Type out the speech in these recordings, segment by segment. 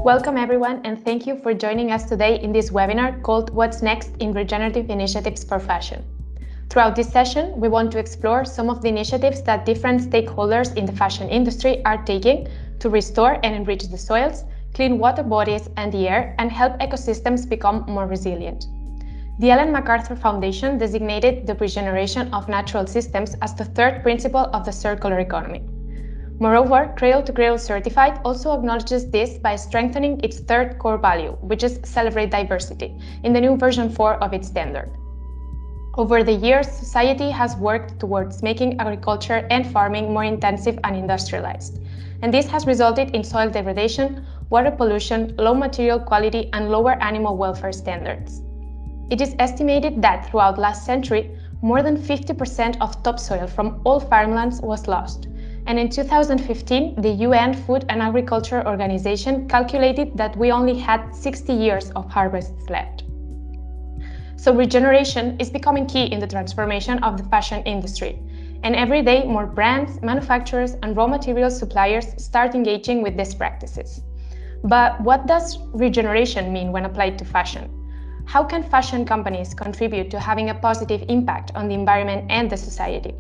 Welcome everyone, and thank you for joining us today in this webinar called What's Next in Regenerative Initiatives for Fashion. Throughout this session, we want to explore some of the initiatives that different stakeholders in the fashion industry are taking to restore and enrich the soils, clean water bodies and the air, and help ecosystems become more resilient. The Ellen MacArthur Foundation designated the regeneration of natural systems as the third principle of the circular economy. Moreover, Cradle to Cradle Certified also acknowledges this by strengthening its third core value, which is Celebrate Diversity, in the new version 4 of its standard. Over the years, society has worked towards making agriculture and farming more intensive and industrialized, and this has resulted in soil degradation, water pollution, low material quality, and lower animal welfare standards. It is estimated that throughout last century, more than 50% of topsoil from all farmlands was lost. And in 2015, the UN Food and Agriculture Organization calculated that we only had 60 years of harvests left. So regeneration is becoming key in the transformation of the fashion industry. And every day, more brands, manufacturers, and raw material suppliers start engaging with these practices. But what does regeneration mean when applied to fashion? How can fashion companies contribute to having a positive impact on the environment and the society?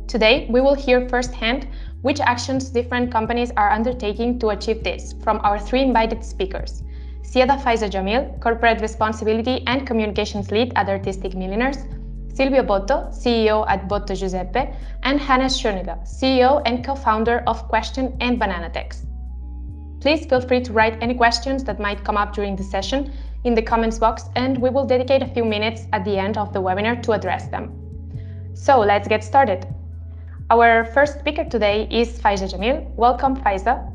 Today, we will hear firsthand which actions different companies are undertaking to achieve this from our three invited speakers: Sieda Faiza Jamil, Corporate Responsibility and Communications Lead at Artistic Millionaires, Silvio Botto, CEO at Botto Giuseppe, and Hannes Schoeniger, CEO and co-founder of Question and Banana Text. Please feel free to write any questions that might come up during the session in the comments box, and we will dedicate a few minutes at the end of the webinar to address them. So let's get started. Our first speaker today is Faiza Jamil. Welcome, Faiza.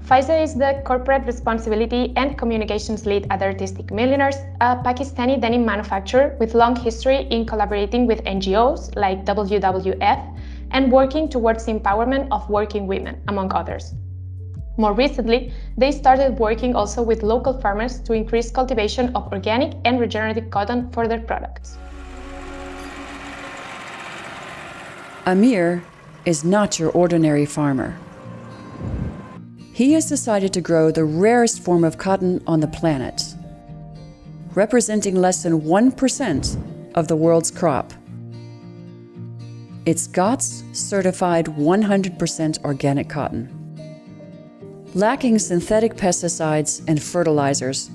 Faiza is the Corporate Responsibility and Communications Lead at Artistic Millionaires, a Pakistani denim manufacturer with long history in collaborating with NGOs like WWF and working towards the empowerment of working women, among others. More recently, they started working also with local farmers to increase cultivation of organic and regenerative cotton for their products. Amir is not your ordinary farmer. He has decided to grow the rarest form of cotton on the planet, representing less than 1% of the world's crop. It's GOTS certified 100% organic cotton. Lacking synthetic pesticides and fertilizers,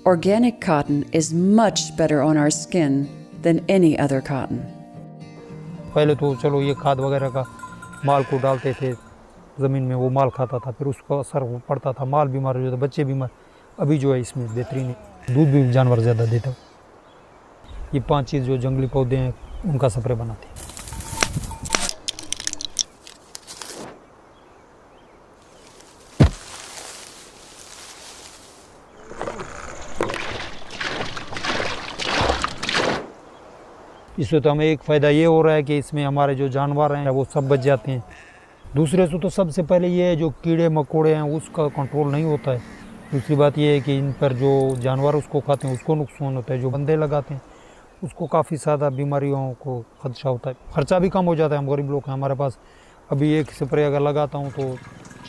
organic cotton is much better on our skin than any other cotton. पहले तो चलो ये खाद वगैरह का माल को डालते थे ज़मीन में, वो माल खाता था, फिर उसका असर पड़ता था, माल बीमार हो जाता, बच्चे बीमार। अभी जो है इसमें बेहतरीन है, दूध भी जानवर ज़्यादा देता है। ये 5 चीज़ जो जंगली पौधे हैं उनका स्प्रे बनाते हैं। इससे तो हमें एक फ़ायदा ये हो रहा है कि इसमें हमारे जो जानवर हैं वो सब बच जाते हैं। दूसरे से तो सबसे पहले ये है जो कीड़े मकोड़े हैं उसका कंट्रोल नहीं होता है। दूसरी बात ये है कि इन पर जो जानवर उसको खाते हैं उसको नुकसान होता है, जो बंदे लगाते हैं उसको काफ़ी ज़्यादा बीमारियों को खदशा होता है। खर्चा भी कम हो जाता है, हम गरीब लोग हैं, हमारे पास अभी एक स्प्रे अगर लगाता हूँ तो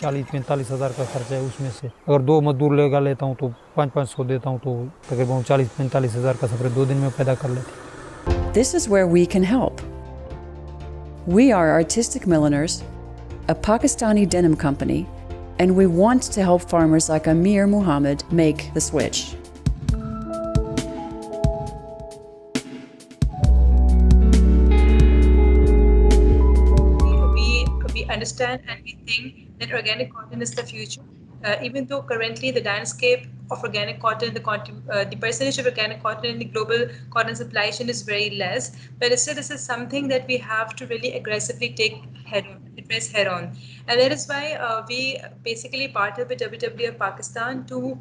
40-45 हज़ार का खर्चा है। उसमें से अगर 2 मजदूर लगा लेता हूँ तो 500 देता हूँ तो तकरीबन 40-45 हज़ार का स्प्रे 2 दिन में पैदा कर लेते हैं। This is where we can help. We are Artistic Millionaires, a Pakistani denim company, and we want to help farmers like Amir Muhammad make the switch. We understand and we think that organic cotton is the future. Even though currently the landscape of organic cotton, the percentage of organic cotton in the global cotton supply chain is very less, but still this is something that we have to really aggressively address head on. And that is why we basically partnered with WWF Pakistan to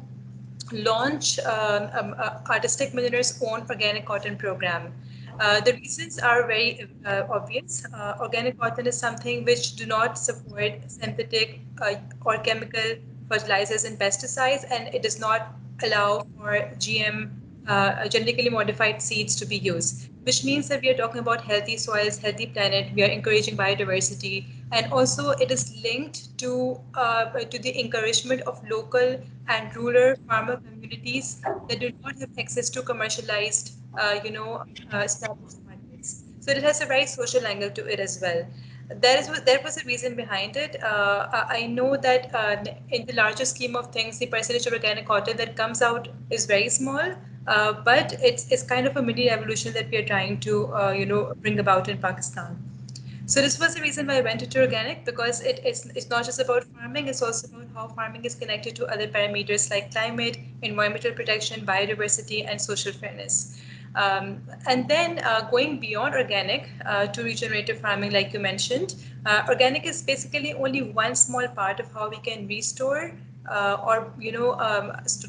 launch Artistic Millionaires' own organic cotton program. The reasons are very obvious. Organic cotton is something which do not support synthetic or chemical fertilizers and pesticides, and it does not allow for GM genetically modified seeds to be used, which means that we are talking about healthy soils, healthy planet. We are encouraging biodiversity, and also it is linked to the encouragement of local and rural farmer communities that do not have access to commercialized, established markets. So it has a very social angle to it as well. That was the reason behind it. I know that in the larger scheme of things, the percentage of organic cotton that comes out is very small, but it's kind of a mini revolution that we are trying to bring about in Pakistan. So this was the reason why I went into organic, because it's not just about farming, it's also about how farming is connected to other parameters like climate, environmental protection, biodiversity, and social fairness. And then going beyond organic to regenerative farming, like you mentioned, organic is basically only one small part of how we can restore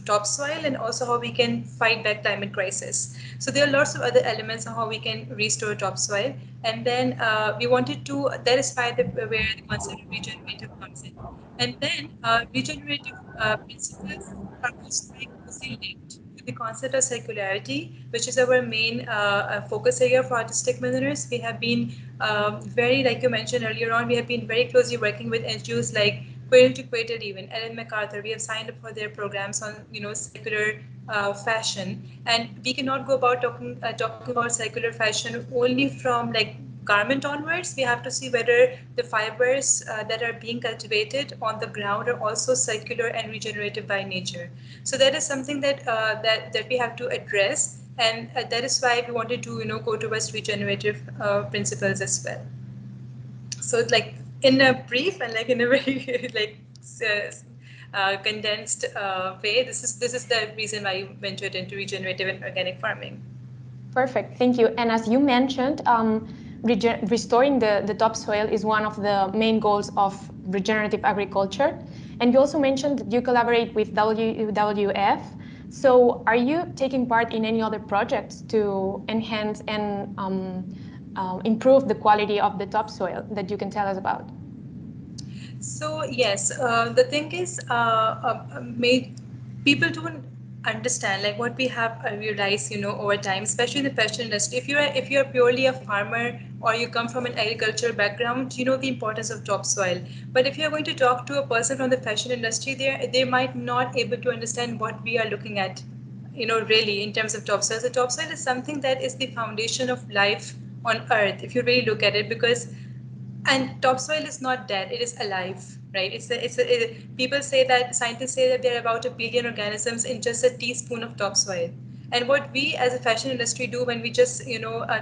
topsoil, and also how we can fight back climate crisis. So there are lots of other elements on how we can restore topsoil, and then we wanted to, that is why where the concept of regenerative comes in. And then regenerative principles are also very closely linked to the concept of circularity, which is our main focus area for artistic milliners. We have been very, like you mentioned earlier on, we have been very closely working with NGOs like Cradle to Cradle, even Ellen MacArthur. We have signed up for their programs on circular fashion, and we cannot go about talking about circular fashion only from like garment onwards. We have to see whether the fibers that are being cultivated on the ground are also circular and regenerative by nature. So that is something that we have to address, and that is why we wanted to go towards regenerative principles as well. So like in a brief and like in a very like condensed way, this is the reason why I ventured into regenerative and organic farming. Perfect, thank you. And as you mentioned, restoring the topsoil is one of the main goals of regenerative agriculture. And you also mentioned that you collaborate with WWF. So are you taking part in any other projects to enhance and improve the quality of the topsoil that you can tell us about? So yes, the thing is, people don't understand like what we have realized, over time, especially in the fashion industry. If you're purely a farmer or you come from an agricultural background, you know the importance of topsoil. But if you're going to talk to a person from the fashion industry, they might not able to understand what we are looking at, really in terms of topsoil. So topsoil is something that is the foundation of life on Earth, if you really look at it, because and topsoil is not dead, it is alive, right? People say that, scientists say that there are about 1 billion organisms in just a teaspoon of topsoil. And what we as a fashion industry do when we just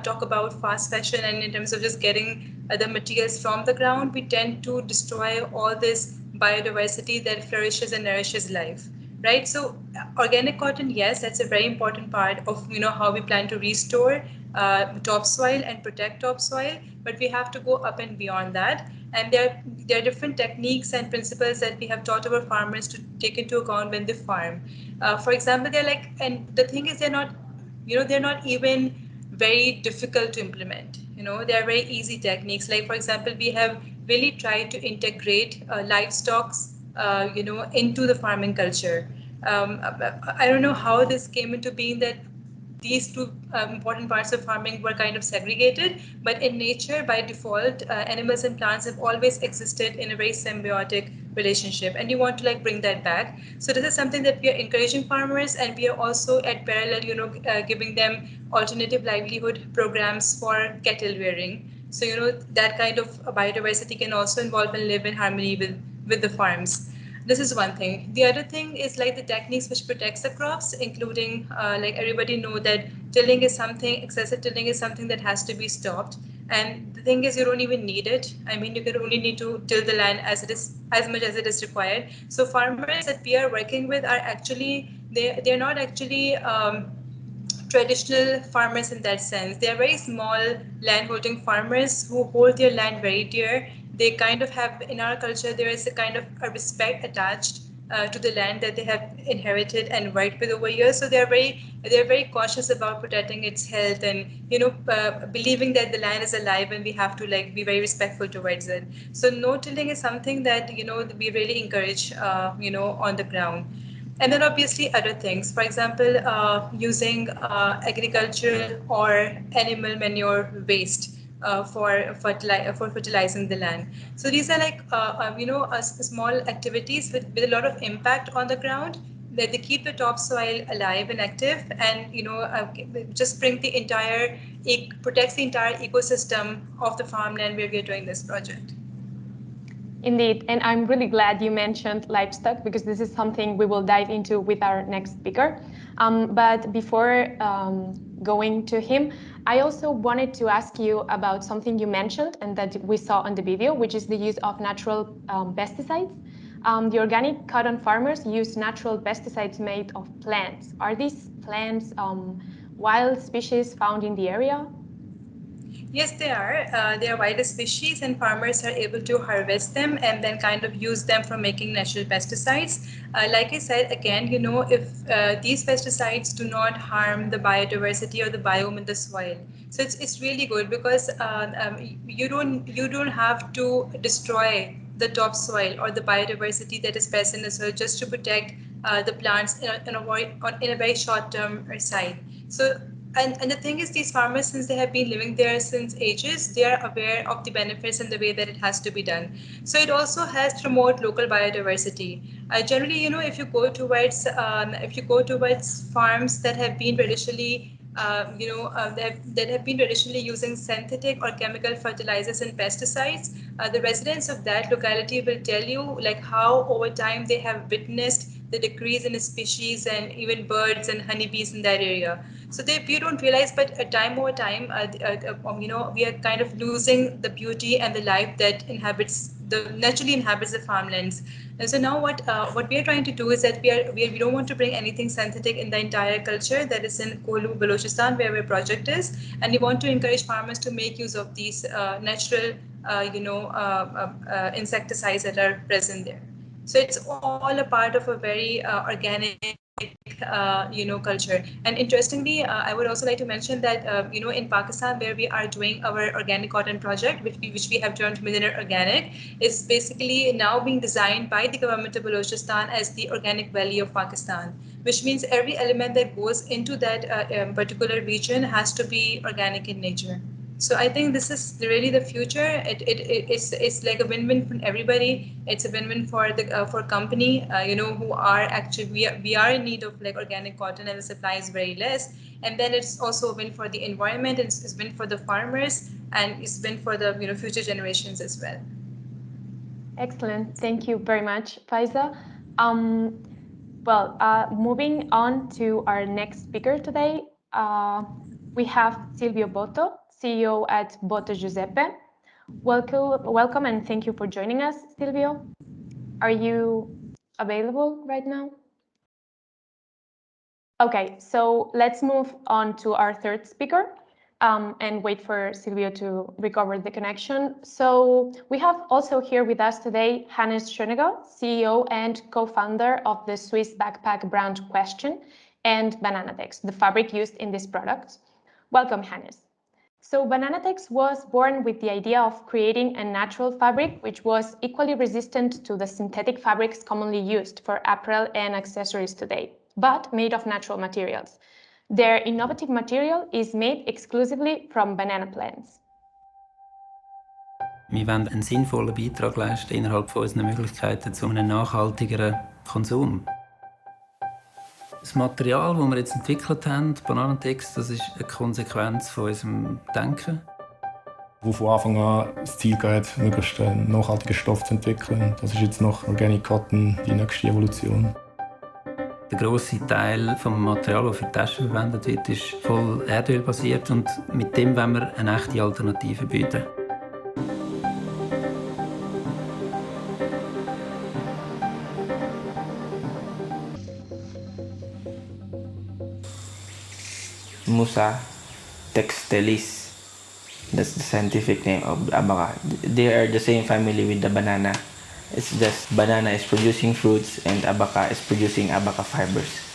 talk about fast fashion and in terms of just getting the materials from the ground, we tend to destroy all this biodiversity that flourishes and nourishes life, right? So organic cotton, yes, that's a very important part of how we plan to restore topsoil and protect topsoil, but we have to go up and beyond that. And there are different techniques and principles that we have taught our farmers to take into account when they farm. For example, they're like, and the thing is, they're not even very difficult to implement. They are very easy techniques. Like for example, we have really tried to integrate livestock, into the farming culture. I don't know how this came into being, that these two important parts of farming were kind of segregated, but in nature, by default, animals and plants have always existed in a very symbiotic relationship, and you want to like bring that back. So this is something that we are encouraging farmers, and we are also at parallel, giving them alternative livelihood programs for cattle rearing. So that kind of biodiversity can also involve and live in harmony with the farms. This is one thing. The other thing is like the techniques which protects the crops, including like everybody know that tilling is something, excessive tilling is something that has to be stopped. And the thing is, you don't even need it. I mean, you can only need to till the land as it is, as much as it is required. So farmers that we are working with are actually, they're not actually traditional farmers in that sense. They are very small landholding farmers who hold their land very dear. They kind of have, in our culture, there is a kind of a respect attached to the land that they have inherited and worked with over years. So they're very cautious about protecting its health, and believing that the land is alive and we have to like be very respectful towards it. So no tilling is something that we really encourage on the ground. And then obviously other things, for example, using agricultural or animal manure waste for fertilizing the land. So these are like small activities with a lot of impact on the ground, that they keep the topsoil alive and active, and just protects the entire ecosystem of the farmland where we are doing this project. Indeed, and I'm really glad you mentioned livestock, because this is something we will dive into with our next speaker. But before going to him, I also wanted to ask you about something you mentioned and that we saw on the video, which is the use of natural pesticides. The organic cotton farmers use natural pesticides made of plants. Are these plants wild species found in the area? Yes, they are. They are wild species, and farmers are able to harvest them and then kind of use them for making natural pesticides. Like I said, again, if these pesticides do not harm the biodiversity or the biome in the soil, so it's really good, because you don't have to destroy the topsoil or the biodiversity that is present in the soil just to protect the plants in a very short term side. So and the thing is, these farmers, since they have been living there since ages, they are aware of the benefits and the way that it has to be done. So it also helps promote local biodiversity. Generally, if you go towards farms that have been traditionally that have been traditionally using synthetic or chemical fertilizers and pesticides, the residents of that locality will tell you like how over time they have witnessed the decrease in species and even birds and honeybees in that area. So you don't realize, but time over time, we are kind of losing the beauty and the life that naturally inhabits the farmlands. And so now what we are trying to do is that we don't want to bring anything synthetic in the entire culture that is in Kolu, Balochistan, where our project is, and we want to encourage farmers to make use of these natural, insecticides that are present there. So it's all a part of a very organic culture. And interestingly, I would also like to mention that in Pakistan, where we are doing our organic cotton project, which we have termed Millionaire Organic, is basically now being designed by the government of Balochistan as the Organic Valley of Pakistan, which means every element that goes into that particular region has to be organic in nature. So I think this is really the future. It's like a win-win for everybody. It's a win-win for the for company, who are actually we are in need of like organic cotton, and the supply is very less. And then it's also a win for the environment, and it's a win for the farmers, and it's a win for the future generations as well. Excellent. Thank you very much, Faiza. Moving on to our next speaker today, we have Silvio Botto, CEO at Botto Giuseppe. Welcome, and thank you for joining us, Silvio. Are you available right now? Okay, so let's move on to our third speaker. And wait for Silvio to recover the connection. So we have also here with us today Hannes Schöneger, CEO and co-founder of the Swiss backpack brand Question and Bananatex, the fabric used in this product. Welcome, Hannes. So Bananatex was born with the idea of creating a natural fabric which was equally resistant to the synthetic fabrics commonly used for apparel and accessories today, but made of natural materials. Their innovative material is made exclusively from banana plants. Wir wollen einen sinnvollen Beitrag leisten innerhalb von unseren Möglichkeiten zu einem nachhaltigeren Konsum. Das Material, das wir jetzt entwickelt haben, Bananatex, das ist eine Konsequenz von unserem Denken. Wo von Anfang an das Ziel geht, möglichst einen nachhaltigen Stoff zu entwickeln. Das ist jetzt nach Organic Cotton die nächste Evolution. Der grosse Teil des Materials, das für die Taschen verwendet wird, ist voll Erdöl basiert und mit dem wollen wir eine echte Alternative bieten. Musa textilis, that's the scientific name of the abaca. They are the same family with the banana. It's just banana is producing fruits and abaca is producing abaca fibers.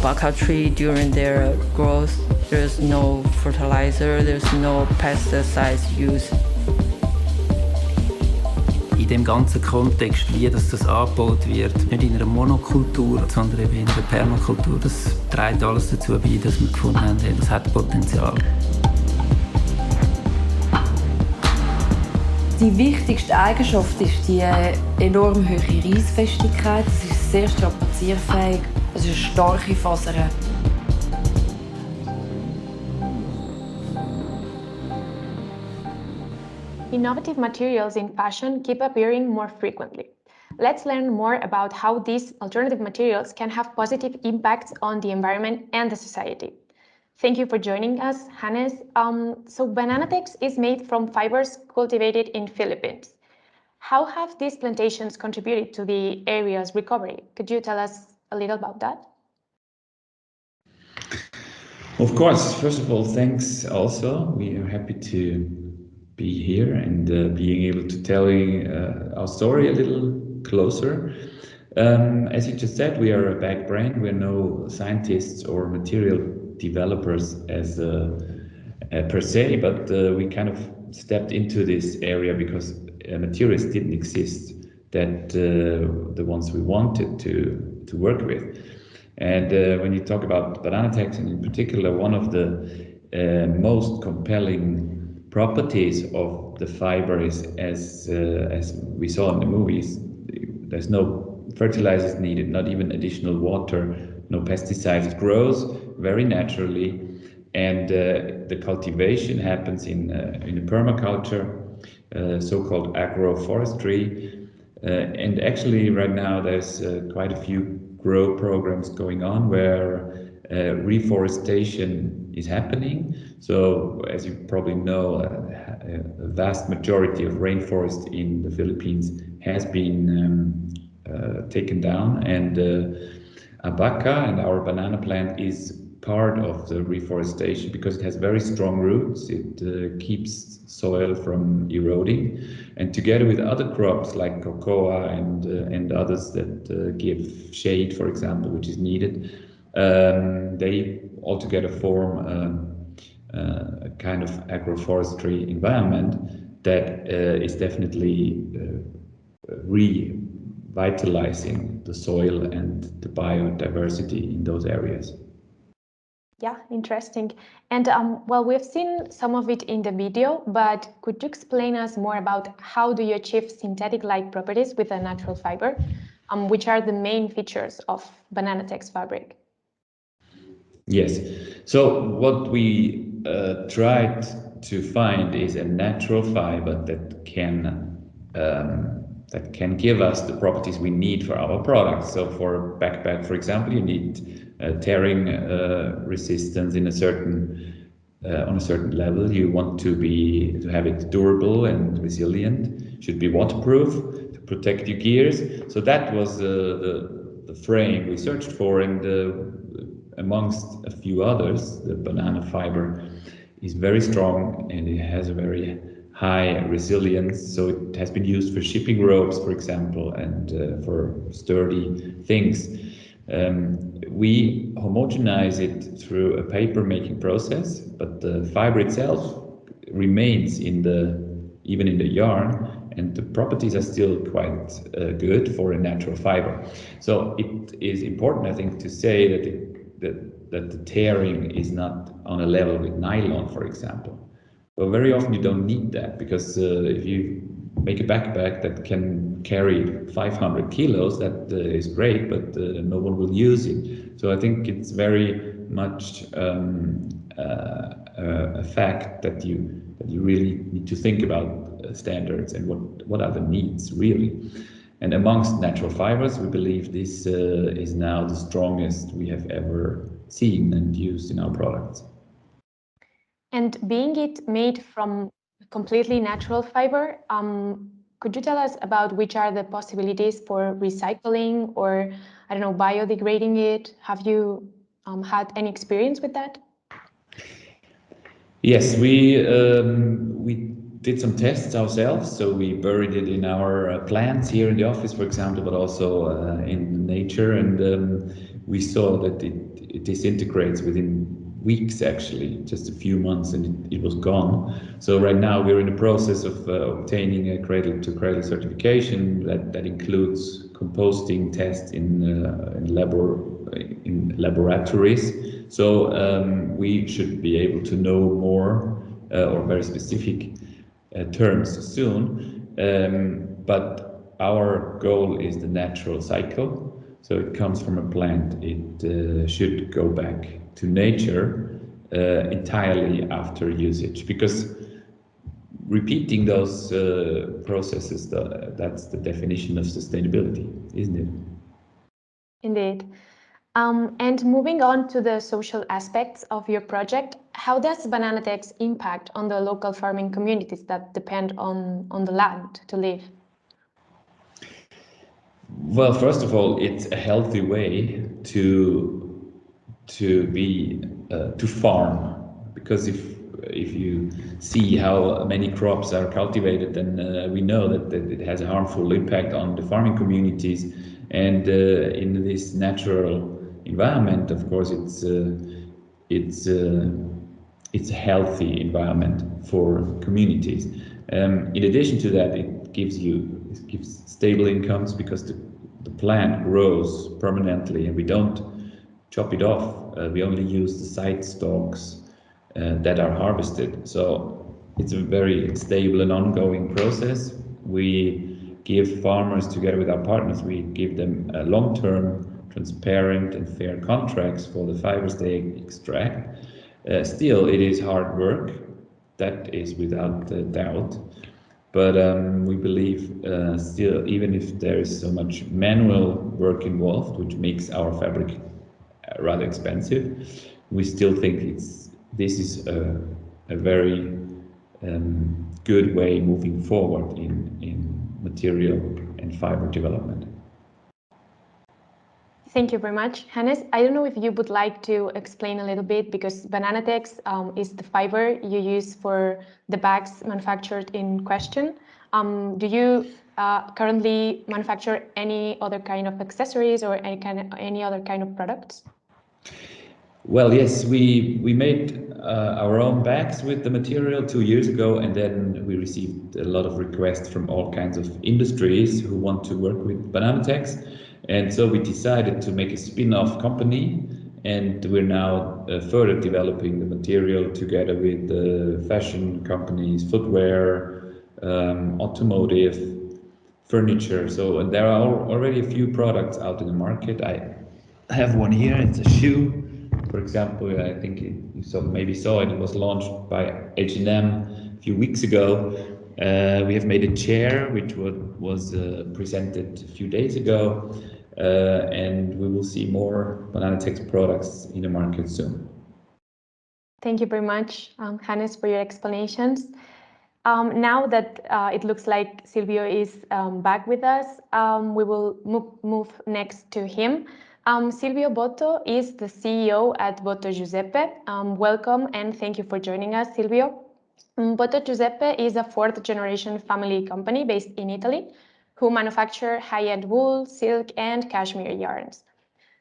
abaca tree during their growth. There's no fertilizer, there's no pesticides used. In dem ganzen Kontext, wie das angebaut wird, nicht in einer Monokultur, sondern eben in einer Permakultur, das trägt alles dazu bei, dass wir gefunden haben, das hat Potenzial. Die wichtigste Eigenschaft ist die enorm hohe Reissfestigkeit. Es ist sehr strapazierfähig, es ist starke Fasern. Innovative materials in fashion keep appearing more frequently. Let's learn more about how these alternative materials can have positive impacts on the environment and the society. Thank you for joining us, Hannes. So Bananatex is made from fibers cultivated in Philippines. How have these plantations contributed to the area's recovery? Could you tell us a little about that? Of course. First of all, thanks also. We are happy to be here and being able to tell our story a little closer. As you just said, we are a back brand. We're no scientists or material developers as per se, but we kind of stepped into this area because materials didn't exist that the ones we wanted to work with. And when you talk about Bananatex, and in particular, one of the most compelling properties of the fiber is, as we saw in the movies, there's no fertilizers needed, not even additional water, no pesticides. It grows very naturally, and the cultivation happens in a permaculture, so-called agroforestry. And actually, right now, there's quite a few grow programs going on where reforestation is happening. So, as you probably know, a vast majority of rainforest in the Philippines has been taken down, and abaca and our banana plant is part of the reforestation because it has very strong roots. It keeps soil from eroding, and together with other crops like cocoa and others that give shade, for example, which is needed, they altogether form a kind of agroforestry environment that is definitely revitalizing the soil and the biodiversity in those areas. Yeah, interesting. And well, we've seen some of it in the video, but could you explain us more about how do you achieve synthetic-like properties with a natural fiber? Which are the main features of Bananatex fabric? Yes. So what we tried to find is a natural fiber that can give us the properties we need for our products. So for a backpack, for example, you need tearing resistance in a certain on a certain level. You want to have it durable and resilient. Should be waterproof to protect your gears. So that was the frame we searched for, and amongst a few others, the banana fiber is very strong and it has a very high resilience. So it has been used for shipping ropes, for example, and for sturdy things. We homogenize it through a paper making process, but the fiber itself remains even in the yarn, and the properties are still quite good for a natural fiber. So it is important, I think, to say that the tearing is not on a level with nylon, for example. But very often you don't need that, because if you make a backpack that can carry 500 kilos, that is great, but no one will use it. So I think it's very much a fact that you really need to think about standards and what are the needs really. And amongst natural fibers, we believe this is now the strongest we have ever seen and used in our products. And being it made from completely natural fiber, could you tell us about which are the possibilities for recycling or, I don't know, biodegrading it? Have you had any experience with that? Yes, we did some tests ourselves. So we buried it in our plants here in the office, for example, but also in nature. And we saw that it disintegrates within weeks, actually, just a few months, and it was gone. So right now we're in the process of obtaining a cradle-to-cradle certification that includes composting tests in laboratories. So we should be able to know more or very specific terms soon. But our goal is the natural cycle. So it comes from a plant. It should go back to nature entirely after usage, because repeating those processes, that's the definition of sustainability, isn't it? Indeed. And moving on to the social aspects of your project, how does Bananatex impact on the local farming communities that depend on the land to live? Well, first of all, it's a healthy way to farm, because if you see how many crops are cultivated, then we know that it has a harmful impact on the farming communities. And in this natural environment, of course, it's a healthy environment for communities. In addition to that, it gives stable incomes, because the plant grows permanently and we don't chop it off. We only use the side stalks that are harvested. So it's a very stable and ongoing process. We give farmers, together with our partners, we give them long-term, transparent and fair contracts for the fibers they extract. Still, it is hard work, that is without doubt. But we believe still, even if there is so much manual work involved, which makes our fabric rather expensive, we still think this is a very good way moving forward in material and fiber development. Thank you very much, Hannes. I don't know if you would like to explain a little bit, because Bananatex is the fiber you use for the bags manufactured in question. Do you currently manufacture any other kind of accessories or any other kind of products? Well, yes, we made our own bags with the material 2 years ago, and then we received a lot of requests from all kinds of industries who want to work with Bananatex. And so we decided to make a spin-off company, and we're now further developing the material together with fashion companies, footwear, automotive, furniture. So, and there are already a few products out in the market. I have one here. It's a shoe, for example. I think maybe saw it. It was launched by H&M a few weeks ago. We have made a chair, which was presented a few days ago, and we will see more Bananatex products in the market soon. Thank you very much, Hannes, for your explanations. Now that it looks like Silvio is back with us, we will move next to him. Silvio Botto is the CEO at Botto Giuseppe. Welcome and thank you for joining us, Silvio. Botto Giuseppe is a fourth-generation family company based in Italy who manufacture high-end wool, silk, and cashmere yarns.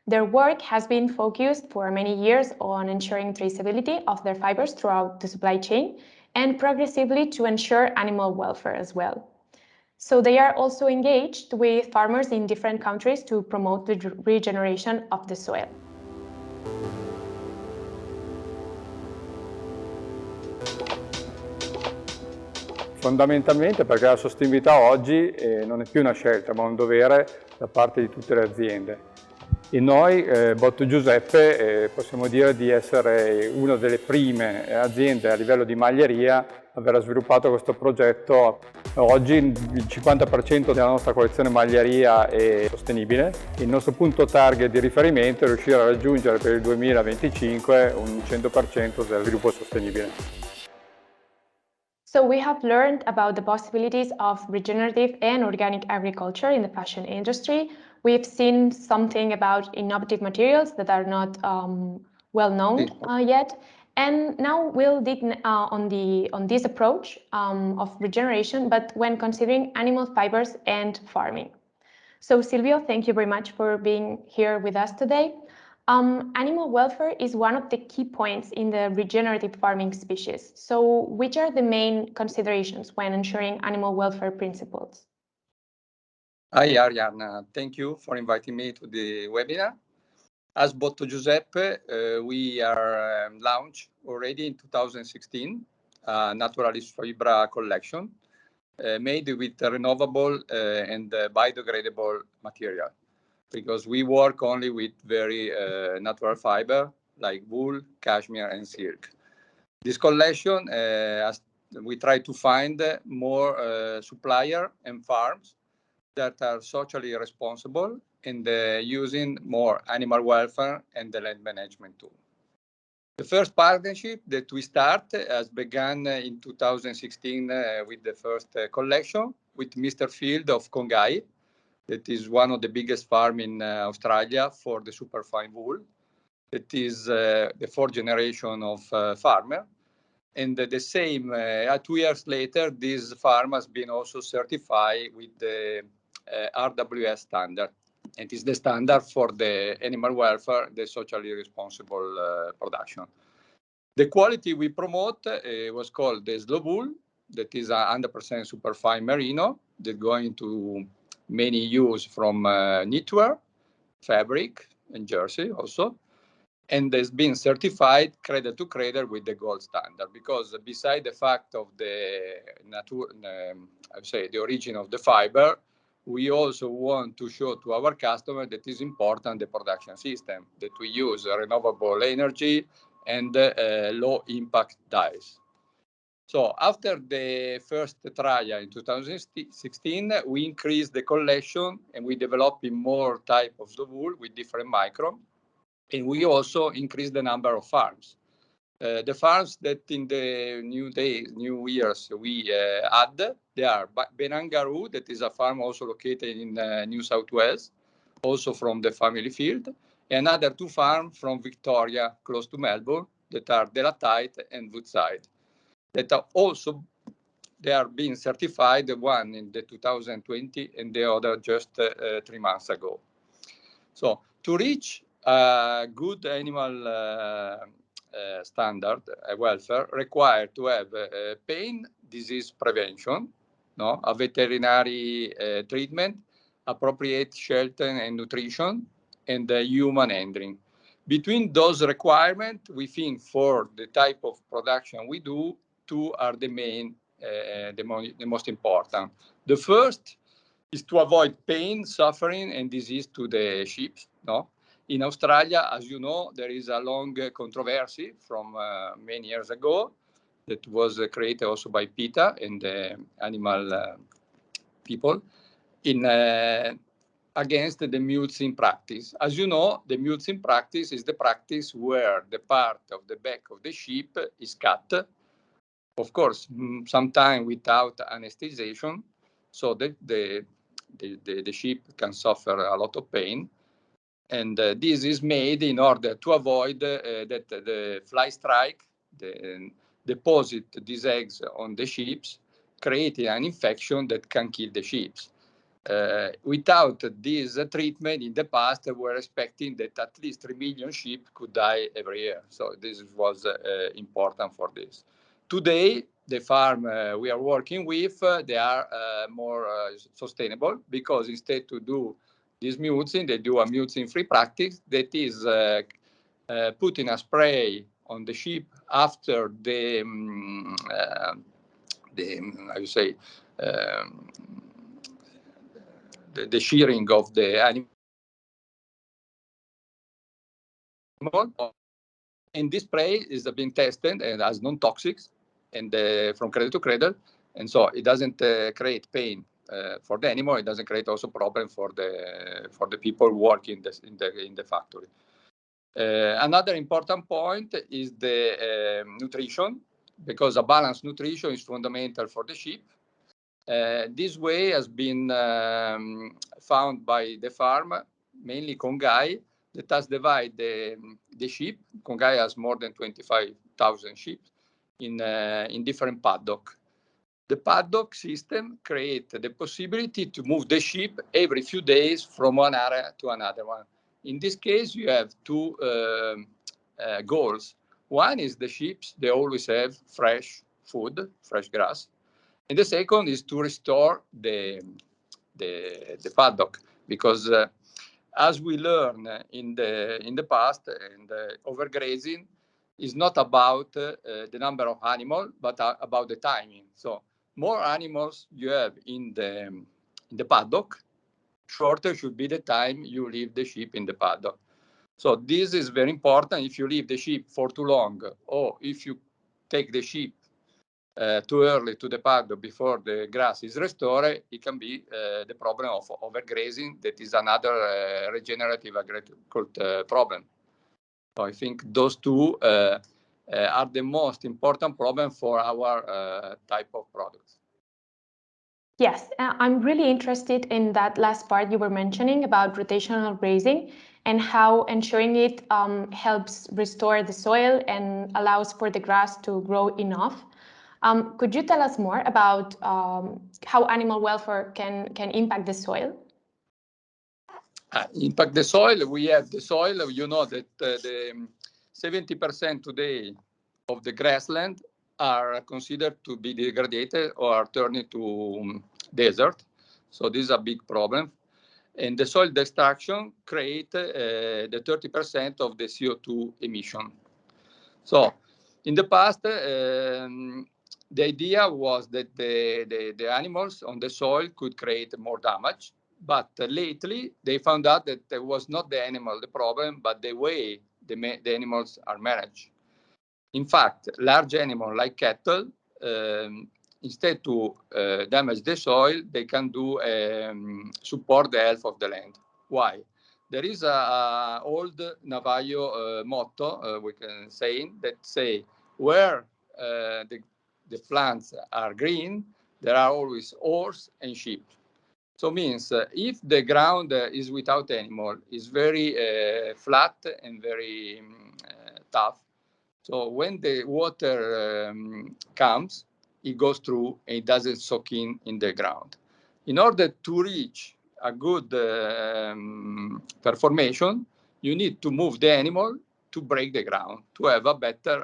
Their work has been focused for many years on ensuring traceability of their fibers throughout the supply chain and progressively to ensure animal welfare as well. So they are also engaged with farmers in different countries to promote the regeneration of the soil. Fondamentalmente perché la sostenibilità oggi non è più una scelta ma un dovere da parte di tutte le aziende. E noi, Botto Giuseppe, possiamo dire di essere una delle prime aziende a livello di maglieria a aver sviluppato questo progetto. Oggi il 50% della nostra collezione maglieria è sostenibile. Il nostro punto target di riferimento è riuscire a raggiungere per il 2025 un 100% del sviluppo sostenibile. So we have learned about the possibilities of regenerative and organic agriculture in the fashion industry. We've seen something about innovative materials that are not well known yet. And now we'll dig on this approach of regeneration, but when considering animal fibers and farming. So Silvio, thank you very much for being here with us today. Animal welfare is one of the key points in the regenerative farming species. So which are the main considerations when ensuring animal welfare principles? Hi, Arianna. Thank you for inviting me to the webinar. As Botto Giuseppe, we are launched already in 2016 Naturalis Fibra collection made with renewable and biodegradable material, because we work only with very natural fiber like wool, cashmere, and silk. This collection, we try to find more supplier and farms that are socially responsible and using more animal welfare and the land management tool. The first partnership that we start has begun in 2016 with the first collection with Mr. Field of Kongai. That is one of the biggest farms in Australia for the superfine wool. It is the fourth generation of farmer. And the same, 2 years later, this farm has been also certified with the RWS standard. It is the standard for the animal welfare, the socially responsible production. The quality we promote was called the slow wool, that is 100% superfine merino, that going to many use from knitwear, fabric, and jersey also. And has been certified cradle to cradle with the gold standard, because beside the fact of the the origin of the fiber, we also want to show to our customer that is important the production system, that we use renewable energy and low impact dyes. So after the first trial in 2016, we increased the collection and we developed more type of the wool with different micron. And we also increased the number of farms. The farms that in the new years, we add, they are Benangaroo, that is a farm also located in New South Wales, also from the family field, and another 2 farms from Victoria, close to Melbourne, that are Delatite and Woodside, that are also, they are being certified, the one in the 2020 and the other just 3 months ago. So to reach good animal standard welfare required to have pain disease prevention, no, a veterinary treatment, appropriate shelter and nutrition, and human handling. Between those requirements, we think for the type of production we do, 2 are the main, the most important. The first is to avoid pain, suffering, and disease to the sheep. No? In Australia, as you know, there is a long controversy from many years ago that was created also by PETA and the animal people in against the mulesing practice. As you know, the mulesing practice is the practice where the part of the back of the sheep is cut, of course, sometimes without anesthesia, so the sheep can suffer a lot of pain. And this is made in order to avoid that the fly strike deposit these eggs on the sheep, creating an infection that can kill the sheep. Without this treatment in the past, we were expecting that at least 3 million sheep could die every year. So this was important for this. Today, the farm we are working with, they are more sustainable, because instead to do this mulesing, they do a mulesing-free practice that is putting a spray on the sheep after the shearing of the animal. And this spray is being tested and as non-toxic and from cradle to cradle, and so it doesn't create pain for the animal. It doesn't create also problem for the people working in the factory. Another important point is the nutrition, because a balanced nutrition is fundamental for the sheep. This way has been found by the farm, mainly Kongai, that has divided the sheep. Kongai has more than 25,000 sheep in different paddock. The paddock system creates the possibility to move the sheep every few days from one area to another one. In this case, you have two goals. One is the sheep, they always have fresh food, fresh grass. And the second is to restore the paddock, because as we learn in the past, and overgrazing is not about the number of animals, but about the timing. So more animals you have in the paddock, shorter should be the time you leave the sheep in the paddock. So this is very important. If you leave the sheep for too long, or if you take the sheep too early to the paddock before the grass is restored, it can be the problem of overgrazing. That is another regenerative agriculture problem. So I think those two are the most important problem for our type of products. Yes, I'm really interested in that last part you were mentioning about rotational grazing and how ensuring it helps restore the soil and allows for the grass to grow enough. Could you tell us more about how animal welfare can impact the soil? Impact the soil. We have the soil. You know that the 70% today of the grassland are considered to be degraded or are turning to desert. So this is a big problem. And the soil destruction create the 30% of the CO2 emission. So in the past, the idea was that the animals on the soil could create more damage. But lately, they found out that it was not the animal the problem, but the way the animals are managed. In fact, large animals like cattle, instead to damage the soil, they can do support the health of the land. Why? There is a old Navajo motto, we can say, that say, where the plants are green, there are always horse and sheep. So means if the ground is without animal, is very flat and very tough. So when the water comes, it goes through and it doesn't soak in the ground. In order to reach a good performation, you need to move the animal to break the ground, to have a better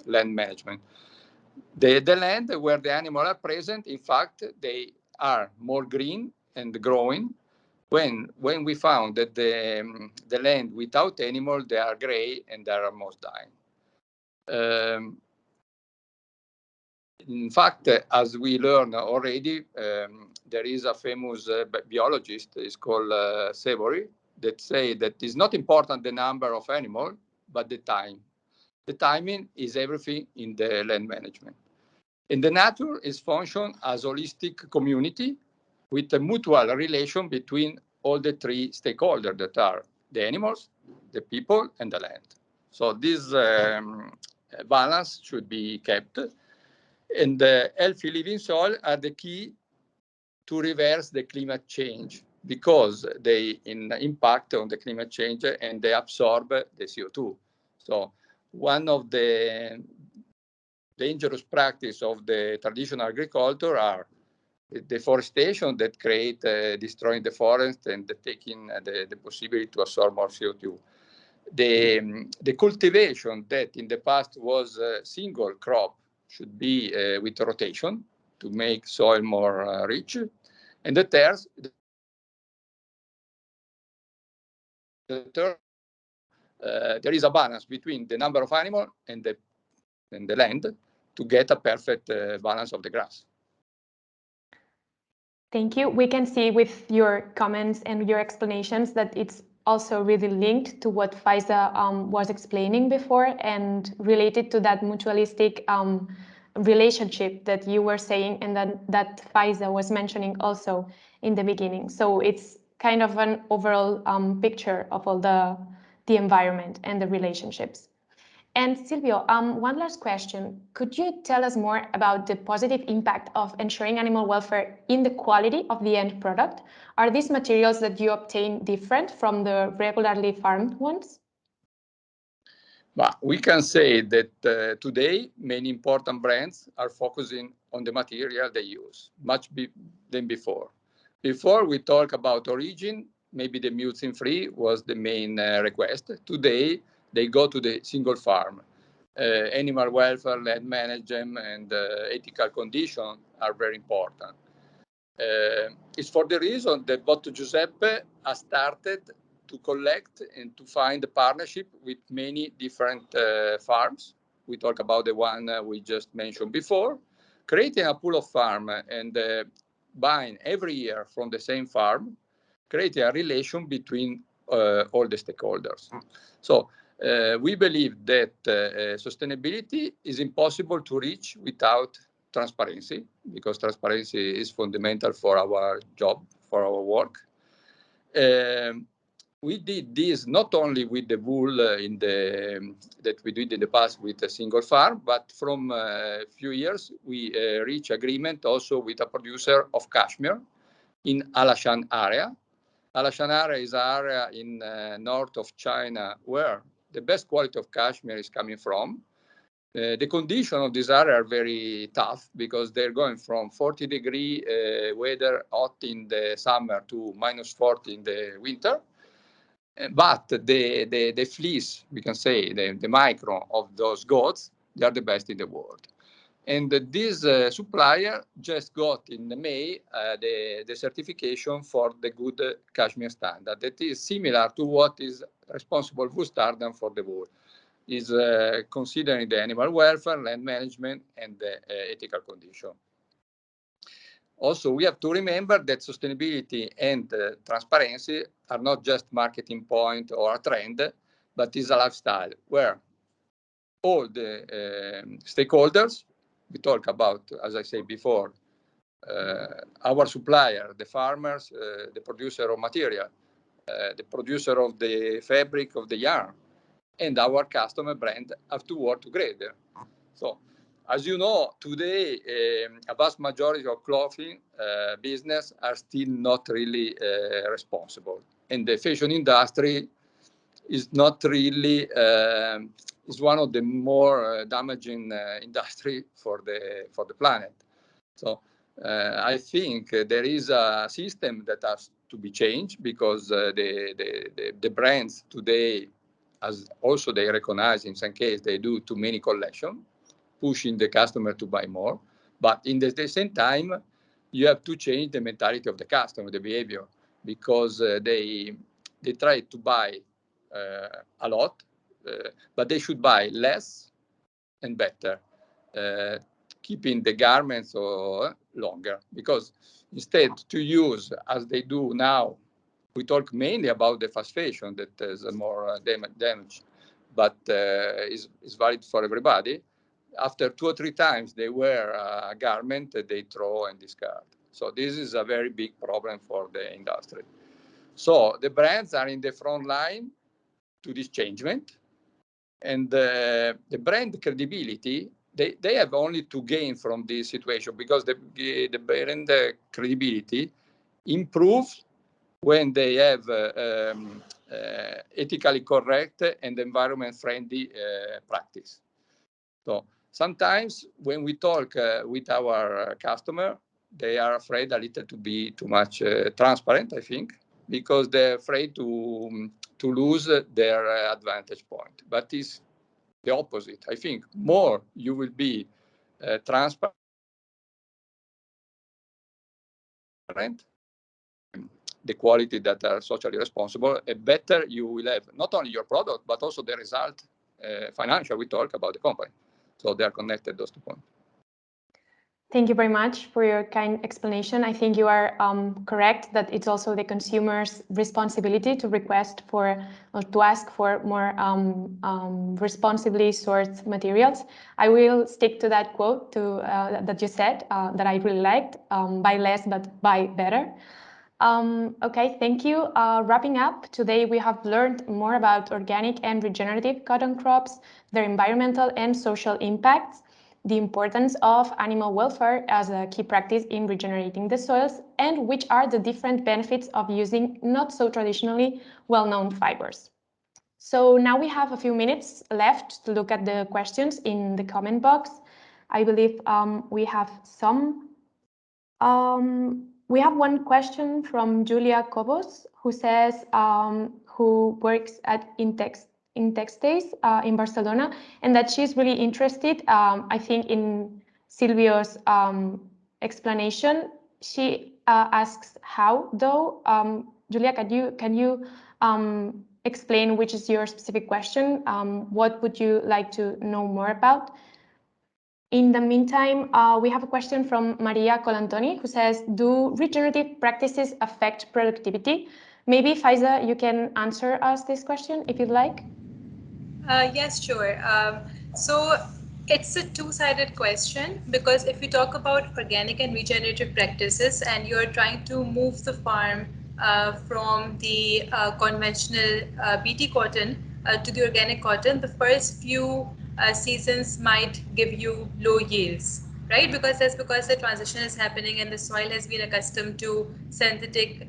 land management. The land where the animals are present, in fact, they are more green and growing. When we found that the land without animal, they are gray and they are almost dying. In fact, as we learn already, there is a famous biologist, it's called Savory, that say that it's not important the number of animals, but the time. The timing is everything in the land management. And the nature is function as holistic community with a mutual relation between all the three stakeholders that are the animals, the people, and the land. So this balance should be kept. And the healthy living soil are the key to reverse the climate change because they impact on the climate change and they absorb the CO2. So one of the dangerous practice of the traditional agriculture are deforestation that create destroying the forest and taking the possibility to absorb more CO2. The cultivation that in the past was a single crop should be with rotation to make soil more rich. And the third, there is a balance between the number of animals and the land to get a perfect balance of the grass. Thank you. We can see with your comments and your explanations that it's also really linked to what Faiza was explaining before and related to that mutualistic relationship that you were saying and that Faiza was mentioning also in the beginning. So it's kind of an overall picture of all the environment and the relationships. And Silvio, one last question. Could you tell us more about the positive impact of ensuring animal welfare in the quality of the end product? Are these materials that you obtain different from the regularly farmed ones? But we can say that today, many important brands are focusing on the material they use, much than before. Before we talk about origin, maybe the mulesing-free was the main request. Today, they go to the single farm. Animal welfare, land management, and ethical conditions are very important. It's for the reason that Botto Giuseppe has started to collect and to find a partnership with many different farms. We talk about the one we just mentioned before, creating a pool of farm and buying every year from the same farm, creating a relation between all the stakeholders. So we believe that sustainability is impossible to reach without transparency, because transparency is fundamental for our job, for our work. We did this not only with the wool that we did in the past with a single farm, but from a few years we reached agreement also with a producer of cashmere in Alashan area. Alashan area is an area in north of China where the best quality of cashmere is coming from. The conditions of this area are very tough because they're going from 40-degree weather hot in the summer to minus 40 in the winter. But the fleece, we can say, the micron of those goats, they are the best in the world. And this supplier just got in May the certification for the good cashmere standard. That is similar to what is responsible for standard for the wool. Is considering the animal welfare, land management, and the ethical condition. Also, we have to remember that sustainability and transparency are not just marketing point or a trend, but is a lifestyle where all the stakeholders, we talk about, as I said before, our supplier, the farmers, the producer of material, the producer of the fabric of the yarn, and our customer brand have to work together. So, as you know, today, a vast majority of clothing business are still not really responsible. And the fashion industry is not really, is one of the more damaging industry for the planet. So I think there is a system that has to be changed because the brands today, as also they recognize in some cases, they do too many collections, pushing the customer to buy more. But in the same time, you have to change the mentality of the customer, the behavior, because they try to buy a lot, but they should buy less and better, keeping the garments longer. Because instead to use, as they do now, we talk mainly about the fast fashion that is more damage, but is valid for everybody. After 2 or 3 times they wear a garment, they throw and discard. So this is a very big problem for the industry. So the brands are in the front line to this changement, and the brand credibility, they have only to gain from this situation, because the brand credibility improves when they have ethically correct and environment-friendly practice. So sometimes when we talk with our customer, they are afraid a little to be too much transparent, I think, because they're afraid to lose their advantage point. But it's the opposite. I think more you will be transparent, the quality that are socially responsible, better you will have not only your product, but also the result financial. We talk about the company. So they are connected, those 2 points. Thank you very much for your kind explanation. I think you are correct that it's also the consumer's responsibility to request for or to ask for more responsibly sourced materials. I will stick to that quote that you said that I really liked, buy less but buy better. Okay, thank you. Wrapping up, today we have learned more about organic and regenerative cotton crops, their environmental and social impacts, the importance of animal welfare as a key practice in regenerating the soils, and which are the different benefits of using not so traditionally well-known fibers. So now we have a few minutes left to look at the questions in the comment box. I believe we have some. We have one question from Julia Cobos, who says, who works at Intextes in Barcelona, and that she's really interested, I think, in Silvio's explanation. She asks how, though. Julia, can you explain which is your specific question? What would you like to know more about? In the meantime, we have a question from Maria Colantoni, who says, do regenerative practices affect productivity? Maybe, Faiza, you can answer us this question if you'd like. Yes, sure. So it's a two-sided question, because if we talk about organic and regenerative practices and you're trying to move the farm from the conventional BT cotton to the organic cotton, the first few seasons might give you low yields, right? Because that's because the transition is happening and the soil has been accustomed to synthetic,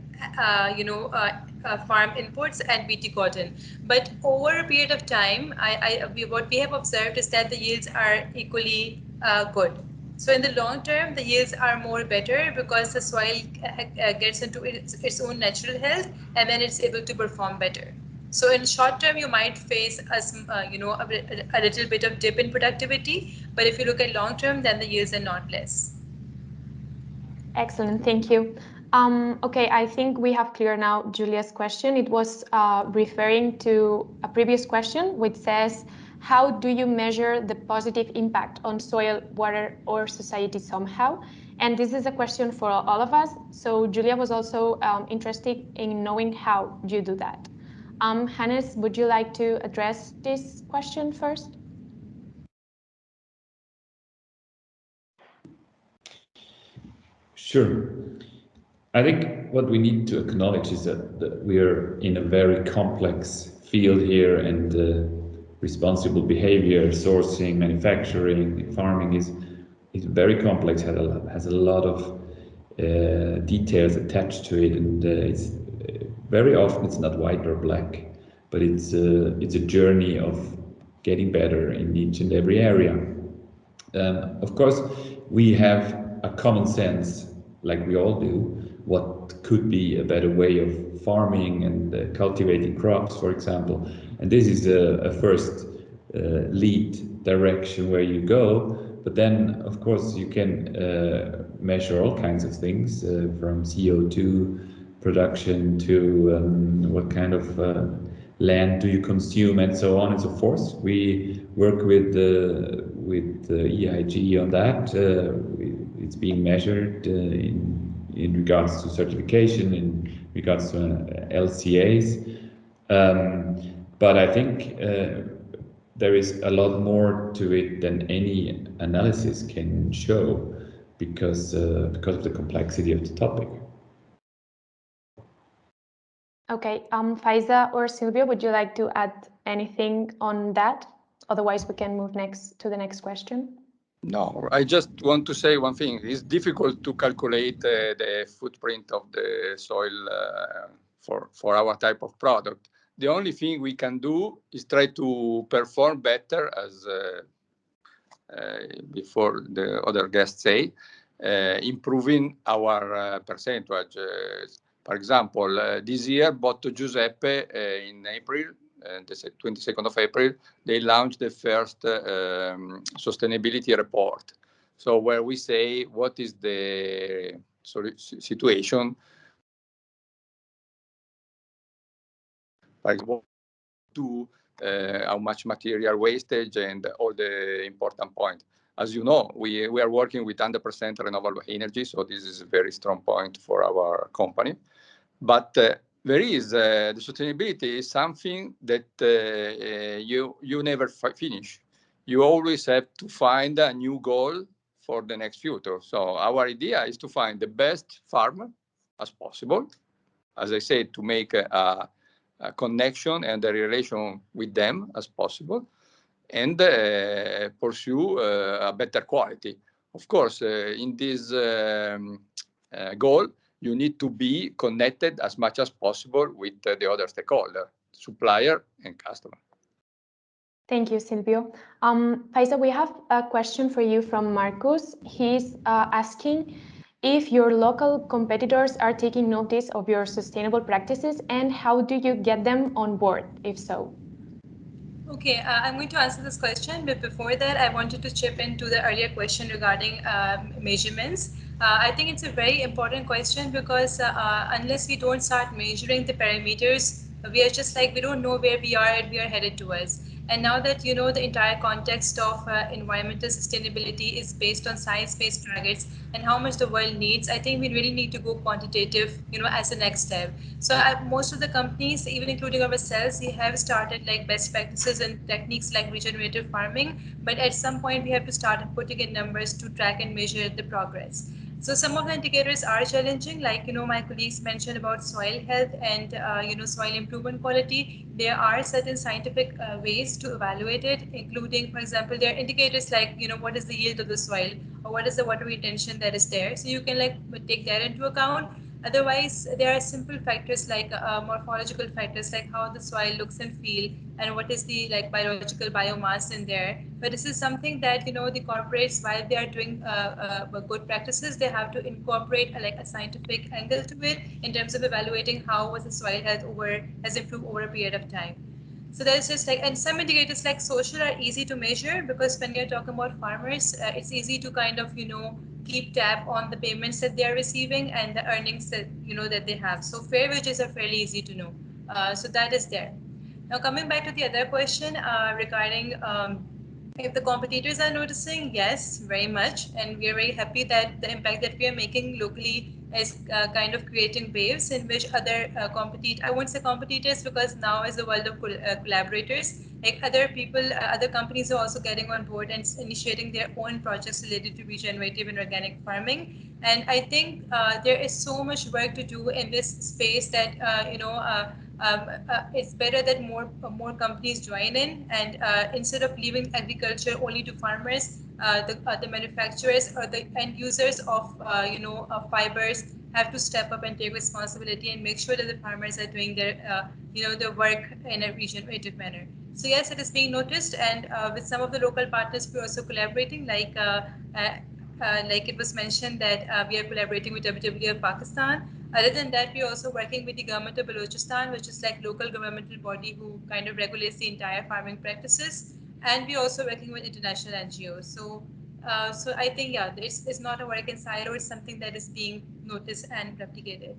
farm inputs and BT cotton. But over a period of time, what we have observed is that the yields are equally good. So in the long term, the yields are more better because the soil gets into its own natural health, and then it's able to perform better. So in short term, you might face a little bit of dip in productivity, but if you look at long term, then the yields are not less. Excellent, thank you. Okay, I think we have cleared now Julia's question. It was referring to a previous question, which says, how do you measure the positive impact on soil, water, or society somehow? And this is a question for all of us. So Julia was also interested in knowing how you do that. Hannes, would you like to address this question first? Sure. I think what we need to acknowledge is that we are in a very complex field here, and responsible behavior, sourcing, manufacturing, farming is very complex, has a lot of details attached to it, and it's very often it's not white or black, but it's a journey of getting better in each and every area. Of course, we have a common sense, like we all do, what could be a better way of farming and cultivating crops, for example. And this is a first lead direction where you go. But then, of course, you can measure all kinds of things, from CO2 production to what kind of land do you consume, and so on and so forth. We work with EIG on that. It's being measured in regards to certification, in regards to LCAs. But I think there is a lot more to it than any analysis can show, because of the complexity of the topic. Okay, Faiza or Silvio, would you like to add anything on that? Otherwise, we can move to the next question. No, I just want to say one thing. It's difficult to calculate the footprint of the soil for our type of product. The only thing we can do is try to perform better, as before the other guests say, improving our percentage. For example, this year, Botto Giuseppe in April, the 22nd of April, they launched the first sustainability report. So where we say what is the situation, like what to how much material wastage and all the important points. As you know, we are working with 100% renewable energy, so this is a very strong point for our company. But there is the sustainability is something that you never finish. You always have to find a new goal for the next future. So our idea is to find the best farmer as possible, as I said, to make a connection and a relation with them as possible, and pursue a better quality. Of course, in this goal, you need to be connected as much as possible with the other stakeholder, supplier and customer. Thank you, Silvio. Faiza, we have a question for you from Marcus. He's asking if your local competitors are taking notice of your sustainable practices, and how do you get them on board, if so? Okay, I'm going to answer this question, but before that, I wanted to chip into the earlier question regarding measurements. I think it's a very important question because unless we don't start measuring the parameters, we are just like we don't know where we are and we are headed towards. And now that you know the entire context of environmental sustainability is based on science-based targets and how much the world needs, I think we really need to go quantitative, as a next step. So most of the companies, even including ourselves, we have started like best practices and techniques like regenerative farming. But at some point, we have to start putting in numbers to track and measure the progress. So some of the indicators are challenging, like my colleagues mentioned about soil health and soil improvement quality. There are certain scientific ways to evaluate it, including, for example, there are indicators like what is the yield of the soil or what is the water retention that is there. So you can like take that into account. Otherwise, there are simple factors like morphological factors like how the soil looks and feel and what is the like biological biomass in there. But this is something that the corporates, while they are doing good practices, they have to incorporate like a scientific angle to it in terms of evaluating how was the soil health has improved over a period of time. So there's just like, and some indicators like social are easy to measure because when you're talking about farmers, it's easy to kind of, keep tab on the payments that they are receiving and the earnings that, that they have. So fair wages are fairly easy to know. So that is there. Now coming back to the other question regarding if the competitors are noticing, yes, very much. And we are very happy that the impact that we are making locally is kind of creating waves in which other I won't say competitors because now is the world of collaborators. Like other people, other companies are also getting on board and initiating their own projects related to regenerative and organic farming. And I think there is so much work to do in this space that, it's better that more companies join in, and instead of leaving agriculture only to farmers, the manufacturers or the end users of fibers have to step up and take responsibility and make sure that the farmers are doing their work in a regenerative manner. So yes, it is being noticed, and with some of the local partners, we're also collaborating. Like it was mentioned that we are collaborating with WWF Pakistan. Other than that, we're also working with the government of Balochistan, which is like local governmental body who kind of regulates the entire farming practices. And we're also working with international NGOs. So I think, yeah, it's not a work in silo, it's something that is being noticed and replicated.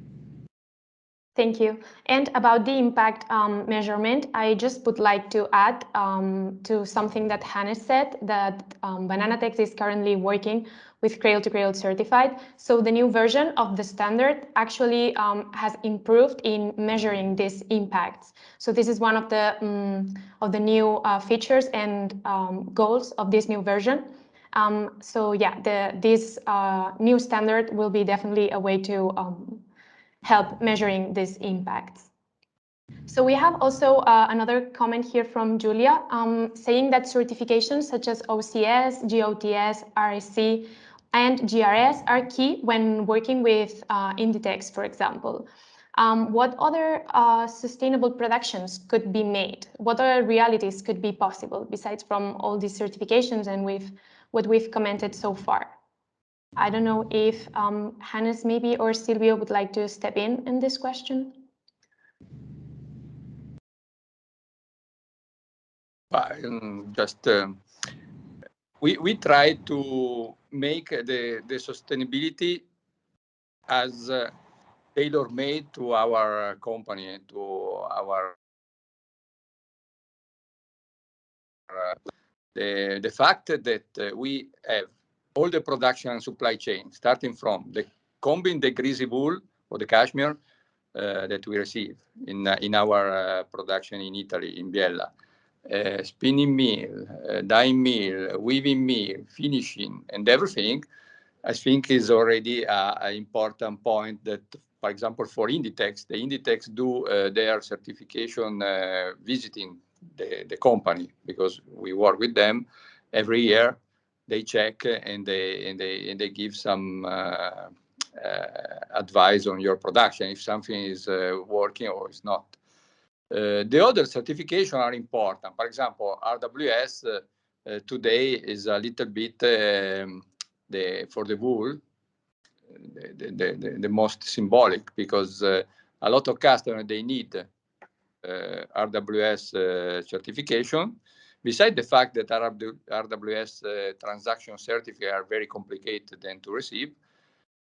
Thank you. And about the impact measurement, I just would like to add to something that Hannes said, that Bananatex is currently working with Cradle to Cradle certified. So the new version of the standard actually has improved in measuring these impacts. So this is one of the new features and goals of this new version. So yeah, this new standard will be definitely a way to help measuring these impacts. So we have also another comment here from Julia saying that certifications such as OCS, GOTS, RSC, and GRS are key when working with Inditex, for example. What other sustainable productions could be made? What other realities could be possible besides from all these certifications and with what we've commented so far? I don't know if Hannes maybe or Silvio would like to step in this question. Just we try to make the sustainability as tailor-made to our company, to our the fact that we have all the production and supply chain, starting from the combing the greasy wool or the cashmere that we receive in our production in Italy, in Biella, spinning mill, dyeing mill, weaving mill, finishing, and everything, I think is already an important point that, for example, for Inditex, the Inditex do their certification visiting the company, because we work with them every year. They check and they give some advice on your production if something is working or is not. The other certification are important. For example, RWS today is a little bit for the wool. the most symbolic, because a lot of customers, they need RWS certification. Besides the fact that RWS transaction certificates are very complicated and to receive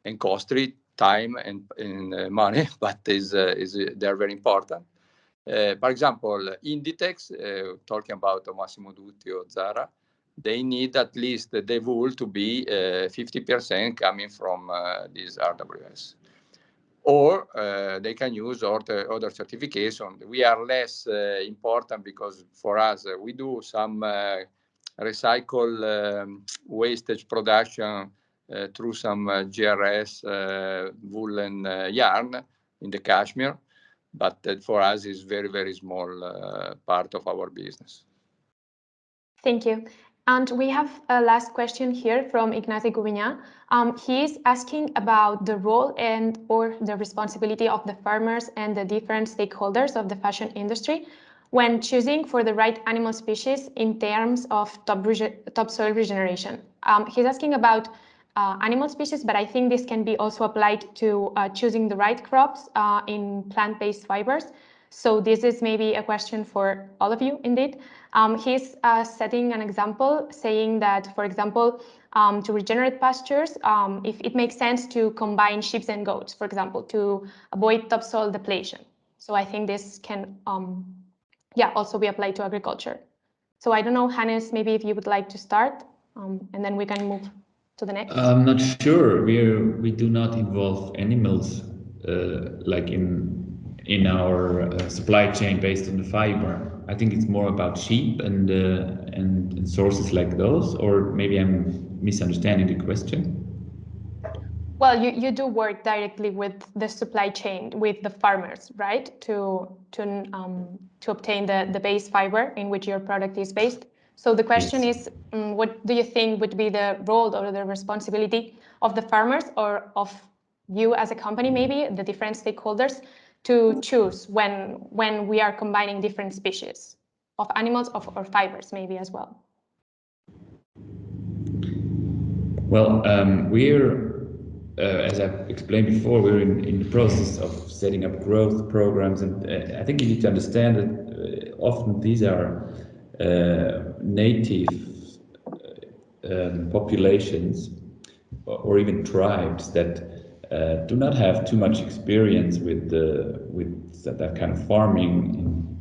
and costly, time and money, but they are very important. For example, Inditex, talking about Massimo Dutti or Zara, they need at least the wool to be 50% coming from this RWS. Or they can use other certification. We are less important because for us, we do some recycle wastage production through some GRS woolen yarn in the cashmere. But for us is very, very small part of our business. Thank you. And we have a last question here from Ignacio Gubignan. He is asking about the role and or the responsibility of the farmers and the different stakeholders of the fashion industry when choosing for the right animal species in terms of topsoil regeneration. He's asking about animal species, but I think this can be also applied to choosing the right crops in plant-based fibers. So this is maybe a question for all of you, indeed. He's setting an example, saying that, for example, to regenerate pastures, if it makes sense to combine sheep and goats, for example, to avoid topsoil depletion. So I think this can also be applied to agriculture. So I don't know, Hannes, maybe if you would like to start, and then we can move to the next. I'm not sure. We do not involve animals like in our supply chain based on the fiber. I think it's more about sheep and sources like those, or maybe I'm misunderstanding the question. Well, you do work directly with the supply chain, with the farmers, right? To obtain the base fiber in which your product is based. So the question is, what do you think would be the role or the responsibility of the farmers or of you as a company, maybe the different stakeholders, to choose when we are combining different species of animals or fibers, maybe as well? Well, as I've explained before, we're in the process of setting up growth programs, and I think you need to understand that often these are native populations or even tribes that do not have too much experience with that kind of farming,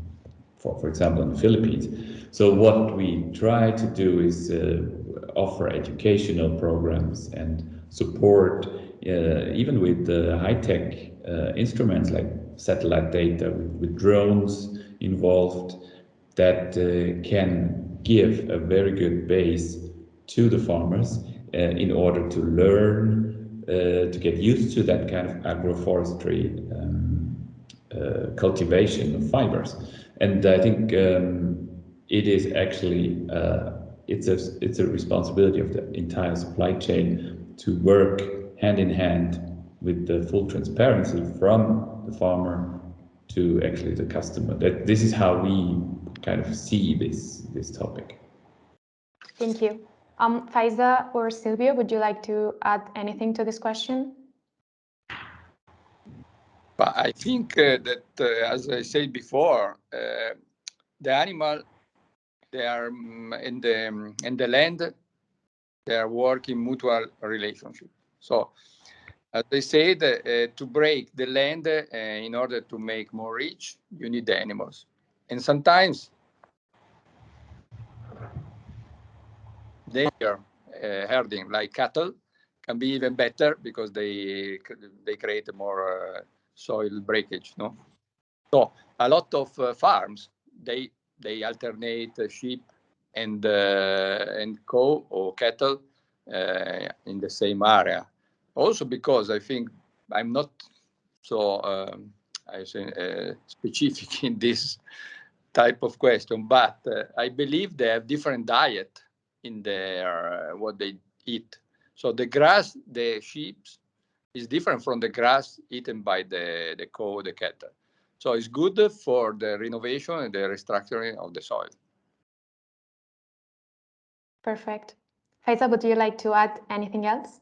for example, in the Philippines. So what we try to do is offer educational programs and support, even with high-tech instruments like satellite data, with drones involved, that can give a very good base to the farmers in order to learn, to get used to that kind of agroforestry cultivation of fibers. And I think it is actually it's a responsibility of the entire supply chain to work hand in hand with the full transparency from the farmer to actually the customer. That this is how we kind of see this topic. Thank you. Faiza or Silvio, would you like to add anything to this question? But I think that, as I said before, the animal, they are in the land, they are working mutual relationship. So, as I said, to break the land in order to make more rich, you need the animals. And sometimes they are herding like cattle can be even better because they create more soil breakage. No, so a lot of farms they alternate sheep and cow or cattle in the same area. Also because I think I'm not so specific in this type of question, but I believe they have different diet in their what they eat. So the grass, the sheep, is different from the grass eaten by the cow, the cattle. So it's good for the renovation and the restructuring of the soil. Perfect. Faiza, would you like to add anything else?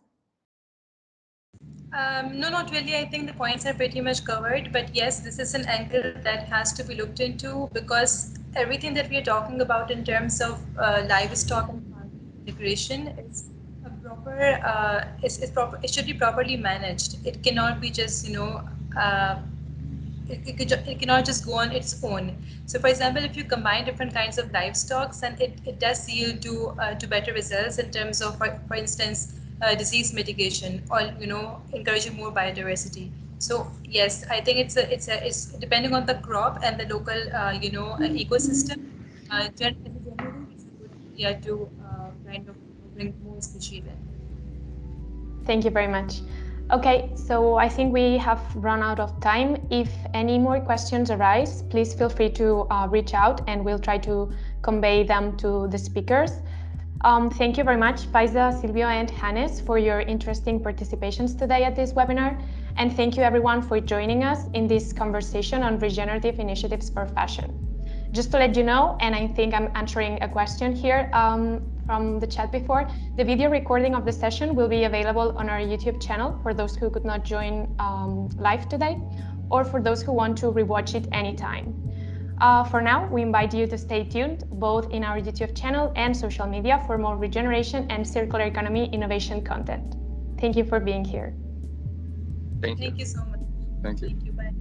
No, not really. I think the points are pretty much covered. But yes, this is an angle that has to be looked into because everything that we are talking about in terms of livestock and farming integration is a proper, is proper. It should be properly managed. It cannot be just uh, it cannot just go on its own. So, for example, if you combine different kinds of livestock, then it does yield to better results in terms of, for instance, disease mitigation or encouraging more biodiversity. So yes, I think it's depending on the crop and the local ecosystem. Generally, it's a good idea to kind of bring more species in. Thank you very much. Okay, so I think we have run out of time. If any more questions arise, please feel free to reach out and we'll try to convey them to the speakers. Thank you very much, Faiza, Silvio, and Hannes for your interesting participations today at this webinar. And thank you everyone for joining us in this conversation on regenerative initiatives for fashion. Just to let you know, and I think I'm answering a question here from the chat before, the video recording of the session will be available on our YouTube channel for those who could not join live today, or for those who want to rewatch it anytime. For now, we invite you to stay tuned both in our YouTube channel and social media for more regeneration and circular economy innovation content. Thank you for being here. Thank you. Thank you so much. Thank you. Thank you. Bye.